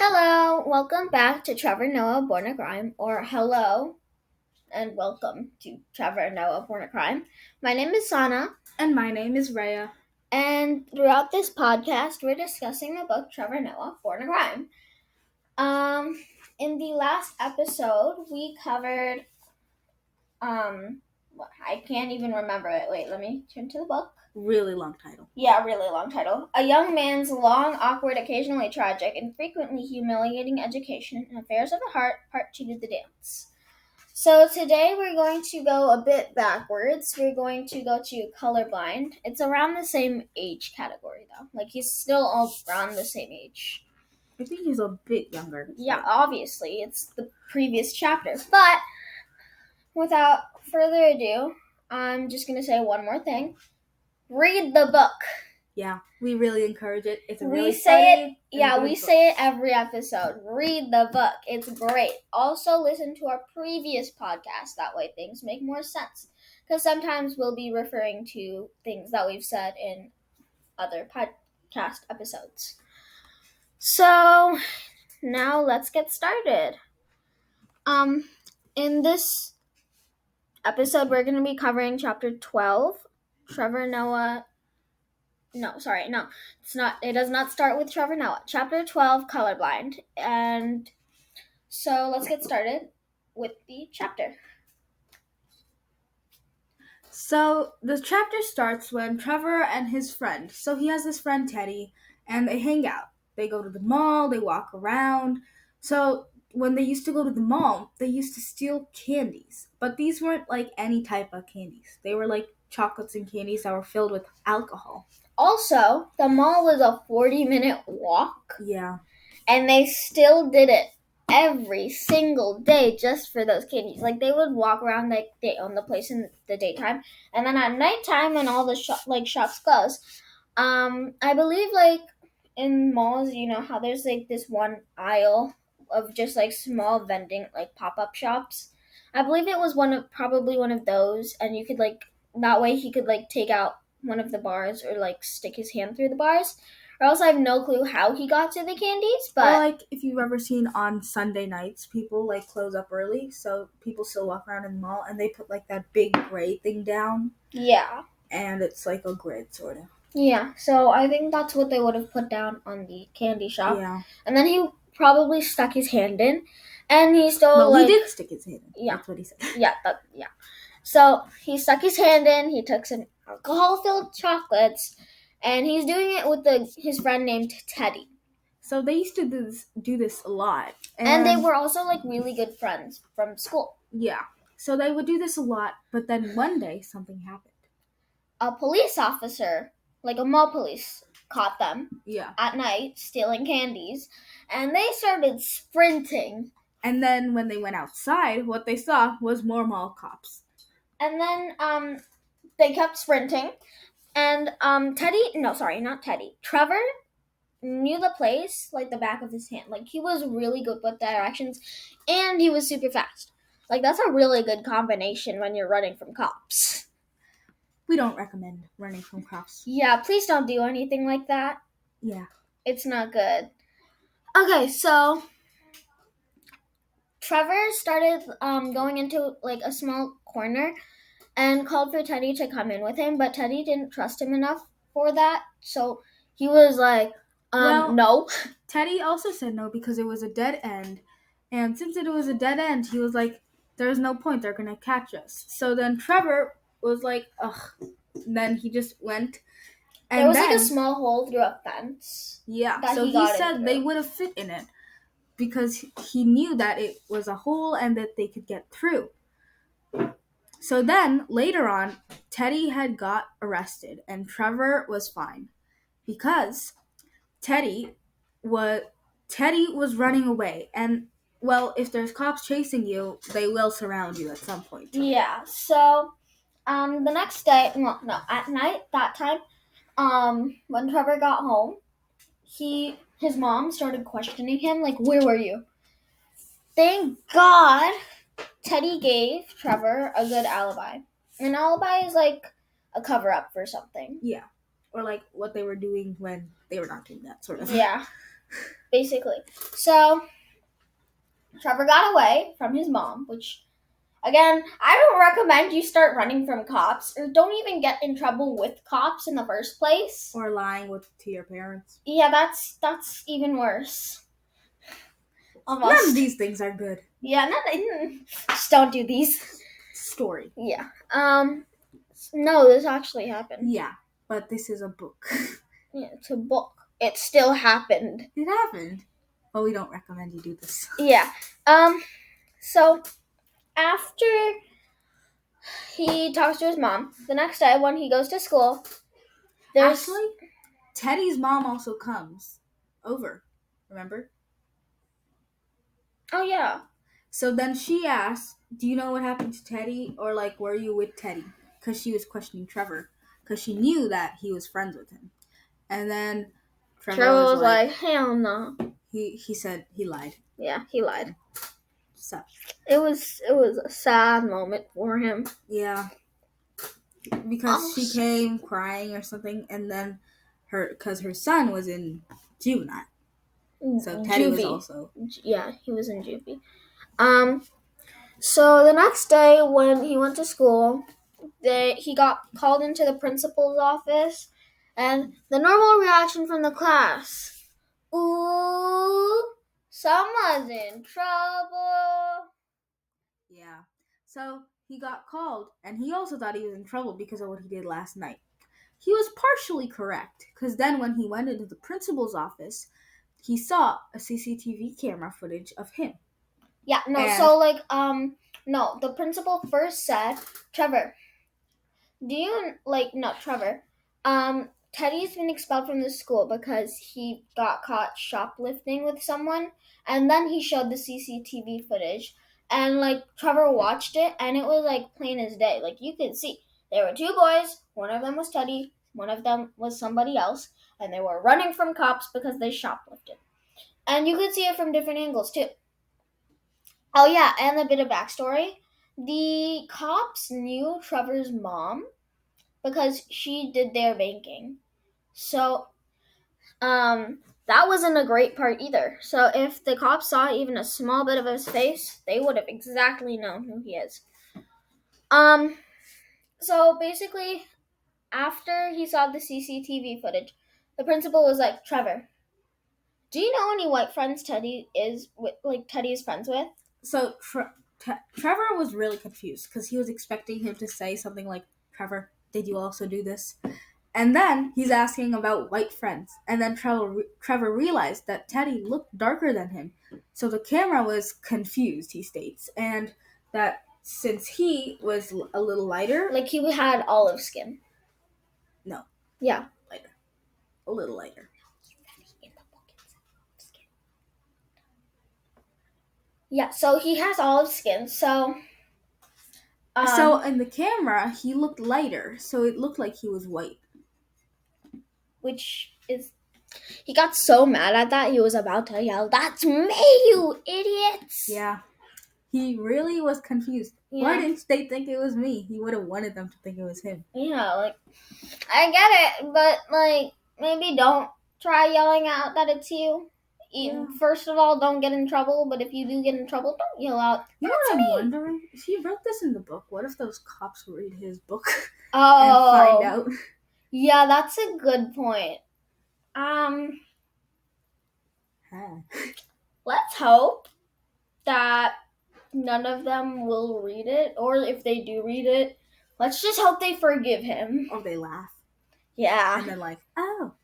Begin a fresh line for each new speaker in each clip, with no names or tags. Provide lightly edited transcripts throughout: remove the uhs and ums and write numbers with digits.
Hello, welcome back to Trevor Noah Born a Crime, or hello and welcome to Trevor Noah Born a Crime. My name is Sana,
And my name is Rhea.
and throughout this podcast, we're discussing the book Trevor Noah Born a Crime. In the last episode, we covered, I can't even remember it. Wait, let me turn to the book.
Really long title.
Yeah, really long title. A young man's long, awkward, occasionally tragic, and frequently humiliating education and affairs of the heart, part 2 of the dance. So today we're going to go a bit backwards. We're going to go to colorblind. It's around the same age category though. Like he's still all around the same age.
I think he's a bit younger.
Yeah, obviously. It's the previous chapter. But without further ado, I'm just going to say one more thing. Read the book.
Yeah, we really encourage it. It's a really
We say it
book.
every episode. Read the book. It's great. Also, listen to our previous podcast. That way things make more sense. Because sometimes we'll be referring to things that we've said in other podcast episodes. So, now let's get started. In this episode, we're going to be covering chapter 12. Trevor Noah... it's not. It does not start with Trevor Noah. Chapter 12, Colorblind. And so let's get started with the chapter.
So the chapter starts when Trevor and his friend, so he has this friend Teddy, and they hang out. They go to the mall, they walk around. So when they used to go to the mall, they used to steal candies. But these weren't like any type of candies. They were like chocolates and candies that were filled with alcohol.
Also, the mall was a 40-minute walk.
Yeah.
And they still did it every single day just for those candies. Like, they would walk around like they owned the place in the daytime. And then at nighttime when all the shops close, I believe, like, in malls, you know how there's, like, this one aisle of just, like, small vending, like, pop-up shops? I believe it was probably one of those, and you could, like, that way he could, like, take out one of the bars or, like, stick his hand through the bars. Or else I have no clue how he got to the candies, but...
Or like, if you've ever seen on Sunday nights, people, like, close up early, so people still walk around in the mall, and they put, like, that big gray thing down.
Yeah.
And it's like a grid, sort of.
Yeah, so I think that's what they would have put down on the candy shop.
Yeah.
And then he probably stuck his hand in, and he still,
well, he did stick his hand in.
Yeah.
That's what he said.
Yeah. So he stuck his hand in, he took some alcohol-filled chocolates, and he's doing it with his friend named Teddy.
So they used to do this a lot.
And they were also, like, really good friends from school.
Yeah. So they would do this a lot, but then one day something happened.
A police officer, like a mall police, caught them at night stealing candies, and they started sprinting.
And then when they went outside, what they saw was more mall cops.
And then they kept sprinting, and Trevor knew the place like the back of his hand. Like, he was really good with directions, and he was super fast. Like, that's a really good combination when you're running from cops.
We don't recommend running from cops.
Yeah, please don't do anything like that.
Yeah.
It's not good. Okay, so Trevor started going into, like, a small corner and called for Teddy to come in with him, but Teddy didn't trust him enough for that, so he was like, no.
Teddy also said no because it was a dead end, and since it was a dead end, he was like, there's no point, they're gonna catch us. So then Trevor was like, ugh. And then he just went. And
there was like a small hole through a fence.
Yeah, so he said they would have fit in it because he knew that it was a hole and that they could get through. So then, later on, Teddy had got arrested and Trevor was fine because Teddy was running away. And, well, if there's cops chasing you, they will surround you at some point.
Yeah, so the next day, at night, that time, when Trevor got home, his mom started questioning him, like, where were you? Thank God Teddy gave Trevor a good alibi. An alibi is like a cover-up for something.
Yeah, or like what they were doing when they were not doing that, sort of.
Yeah. basically. So Trevor got away from his mom, which, again, I don't recommend you start running from cops or don't even get in trouble with cops in the first place.
Or lying to your parents.
Yeah, that's even worse. Almost.
None of these things are good.
Yeah, just don't do these.
Story.
Yeah. No, this actually happened.
Yeah, but this is a book.
Yeah, it's a book. It still happened.
It happened. But we don't recommend you do this.
Yeah. So after he talks to his mom, the next day when he goes to school,
Actually, Teddy's mom also comes over. Remember?
Oh yeah.
So then she asks, "Do you know what happened to Teddy, or like, were you with Teddy?" Because she was questioning Trevor, because she knew that he was friends with him. And then
Trevor was like, "Hell no."
He said he lied.
Yeah, he lied.
So
it was a sad moment for him.
Yeah, because she came crying or something, and then because her son was in juvenile. So Teddy was also.
Yeah, he was in juvie. So the next day when he went to school, he got called into the principal's office, and the normal reaction from the class, "Ooh, someone's in trouble."
Yeah. So he got called, and he also thought he was in trouble because of what he did last night. He was partially correct, because then when he went into the principal's office, he saw a CCTV camera footage of him.
Yeah, no, so no, the principal first said, "Trevor, Trevor, Teddy's been expelled from the school because he got caught shoplifting with someone, and then he showed the CCTV footage, and Trevor watched it, and it was plain as day. You could see there were two boys. One of them was Teddy, one of them was somebody else, and they were running from cops because they shoplifted, and you could see it from different angles too." Oh yeah, and a bit of backstory: the cops knew Trevor's mom because she did their banking. So, that wasn't a great part either. So if the cops saw even a small bit of his face, they would have exactly known who he is. So basically, after he saw the CCTV footage, the principal was like, "Trevor, do you know any white friends Teddy is friends with?"
So Trevor was really confused because he was expecting him to say something like, "Trevor, did you also do this?" And then he's asking about white friends. And then Trevor realized that Teddy looked darker than him. So the camera was confused, he states. And that since he was a little lighter.
Like he had olive skin.
No.
Yeah.
Lighter. A little lighter.
Yeah, so he has olive skin, so
in the camera, he looked lighter, so it looked like he was white.
Which is... He got so mad at that, he was about to yell, "That's me, you idiots!"
Yeah. He really was confused. Yeah. Why didn't they think it was me? He would have wanted them to think it was him.
Yeah, I get it, but, maybe don't try yelling out that it's you. Yeah. First of all, don't get in trouble, but if you do get in trouble, don't yell out,
"You know what I'm wondering? If he wrote this in the book, what if those cops read his book
and
find out?
Yeah, that's a good point. Let's hope that none of them will read it, or if they do read it, let's just hope they forgive him.
Or they laugh.
Yeah.
And then oh.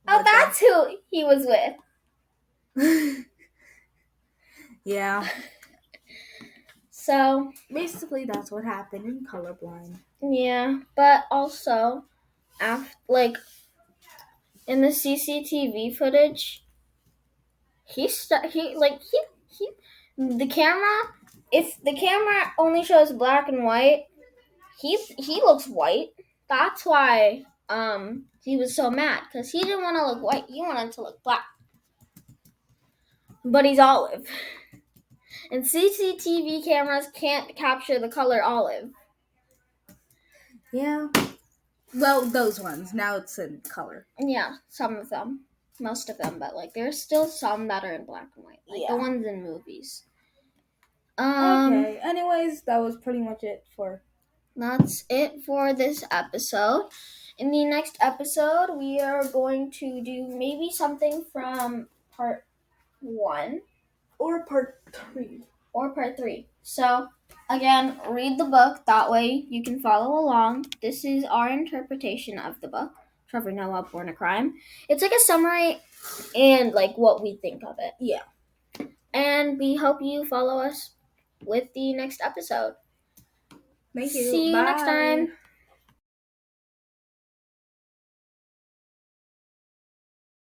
Oh, that's who he was with.
Yeah.
So
basically, that's what happened in Colorblind.
Yeah, but also, in the CCTV footage, the camera. If the camera only shows black and white, he looks white. That's why he was so mad, because he didn't want to look white. He wanted to look black. But he's olive. And CCTV cameras can't capture the color olive.
Yeah. Well, those ones. Now it's in color.
Yeah, some of them. most of them, but like there's still some that are in black and white, like the ones in movies.
Okay. Anyways, that was pretty much it for.
That's it for this episode. In the next episode, we are going to do maybe something from part 1
Or part 3.
or part 3. So, again, read the book. That way you can follow along. This is our interpretation of the book, Trevor Noah, Born a Crime. It's like a summary and like what we think of it.
Yeah.
And we hope you follow us with the next episode.
Thank you.
See you next time.